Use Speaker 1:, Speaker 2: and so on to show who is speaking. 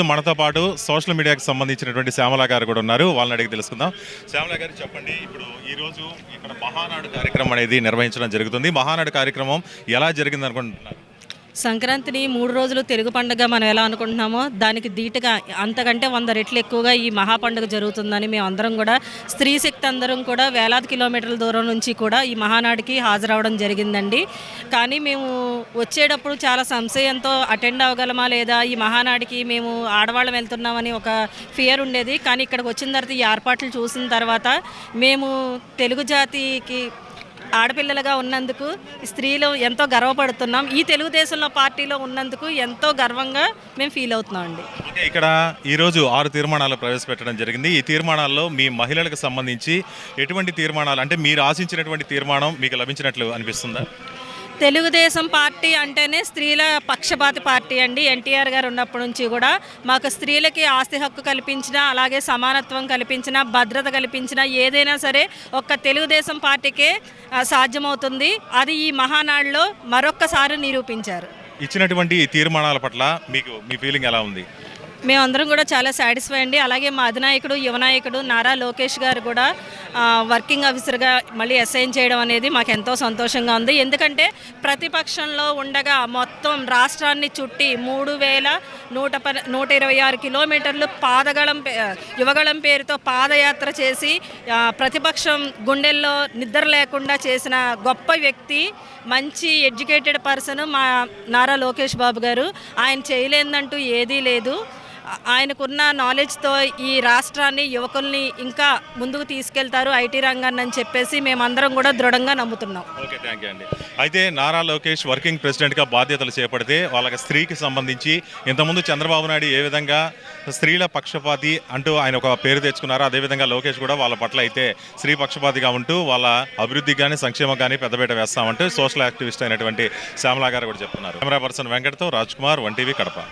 Speaker 1: మనతో పాటు సోషల్ మీడియాకి సంబంధించినటువంటి శ్యామల గారు కూడా ఉన్నారు. వాళ్ళని అడిగి తెలుసుకుందాం. శ్యామల గారు చెప్పండి, ఇప్పుడు ఈరోజు ఇక్కడ మహానాడు కార్యక్రమం అనేది నిర్వహించడం జరుగుతుంది. మహానాడు కార్యక్రమం ఎలా జరిగింది అనుకుంటున్నారు?
Speaker 2: సంక్రాంతిని 3 రోజులు తెలుగు పండుగ మనం ఎలా అనుకుంటున్నామో దానికి ధీటుగా అంతకంటే 100 రెట్లు ఎక్కువగా ఈ మహాపండుగ జరుగుతుందని మేము అందరం కూడా స్త్రీ శక్తి అందరం కూడా వేలాది కిలోమీటర్ల దూరం నుంచి కూడా ఈ మహానాడికి హాజరవడం జరిగిందండి. కానీ మేము వచ్చేటప్పుడు చాలా సంశయంతో అటెండ్ అవ్వగలమా లేదా, ఈ మహానాడికి మేము ఆడవాళ్ళం వెళ్తున్నామని ఒక ఫియర్ ఉండేది. కానీ ఇక్కడికి వచ్చిన తర్వాత ఈ ఏర్పాట్లు చూసిన తర్వాత మేము తెలుగు జాతికి ఆడపిల్లలుగా ఉన్నందుకు స్త్రీలు ఎంతో గర్వపడుతున్నాం. ఈ తెలుగుదేశంలో పార్టీలో ఉన్నందుకు ఎంతో గర్వంగా మేము ఫీల్ అవుతున్నాం అండి.
Speaker 1: ఇక్కడ ఈరోజు 6 తీర్మానాలు ప్రవేశపెట్టడం జరిగింది. ఈ తీర్మానాల్లో మీ మహిళలకు సంబంధించి ఎటువంటి తీర్మానాలు, అంటే మీరు ఆశించినటువంటి తీర్మానం మీకు లభించినట్లు అనిపిస్తుందా?
Speaker 2: తెలుగుదేశం పార్టీ అంటేనే స్త్రీల పక్షపాతి పార్టీ అండి. ఎన్టీఆర్ గారు ఉన్నప్పటి నుంచి కూడా మాకు స్త్రీలకి ఆస్తి హక్కు కల్పించిన, అలాగే సమానత్వం కల్పించిన, భద్రత కల్పించిన ఏదైనా సరే ఒక్క తెలుగుదేశం పార్టీకే సాధ్యమవుతుంది. అది ఈ మహానాడులో మరొక్కసారి నిరూపించారు.
Speaker 1: ఇచ్చినటువంటి ఈ తీర్మానాల పట్ల మీకు మీ ఫీలింగ్ ఎలా ఉంది?
Speaker 2: మేమందరం కూడా చాలా సాటిస్ఫై అండి. అలాగే మా అధినాయకుడు యువనాయకుడు నారా లోకేష్ గారు కూడా వర్కింగ్ ఆఫీసర్గా మళ్ళీ అసైన్ చేయడం అనేది మాకు ఎంతో సంతోషంగా ఉంది. ఎందుకంటే ప్రతిపక్షంలో ఉండగా మొత్తం రాష్ట్రాన్ని చుట్టి 3126 కిలోమీటర్లు యువగళం పేరుతో పాదయాత్ర చేసి ప్రతిపక్షం గుండెల్లో నిద్ర లేకుండా చేసిన గొప్ప వ్యక్తి, మంచి ఎడ్యుకేటెడ్ పర్సన్ మా నారా లోకేష్ బాబు గారు. ఆయన చేయలేదంటూ ఏదీ లేదు. ఆయనకున్న నాలెడ్జ్తో ఈ రాష్ట్రాన్ని, యువకుల్ని ఇంకా ముందుకు తీసుకెళ్తారు ఐటీ రంగాన్ని అని చెప్పేసి మేమందరం కూడా దృఢంగా నమ్ముతున్నాం.
Speaker 1: ఓకే, థ్యాంక్ యూ అండి. అయితే నారా లోకేష్ వర్కింగ్ ప్రెసిడెంట్గా బాధ్యతలు చేపడితే వాళ్ళకి స్త్రీకి సంబంధించి ఇంతకుముందు చంద్రబాబు నాయుడు ఏ విధంగా స్త్రీల పక్షపాతి అంటూ ఆయన ఒక పేరు తెచ్చుకున్నారో, అదేవిధంగా లోకేష్ కూడా వాళ్ళ పట్ల అయితే స్త్రీ పక్షపాతిగా ఉంటూ వాళ్ళ అభివృద్ధికి కానీ సంక్షేమం కానీ పెద్దపీట వేస్తామంటూ సోషల్ యాక్టివిస్ట్ అయినటువంటి శ్యామల గారు కూడా చెప్తున్నారు. కెమెరా పర్సన్ వెంకట్తో రాజ్ కుమార్, 1 టీవీ కడప.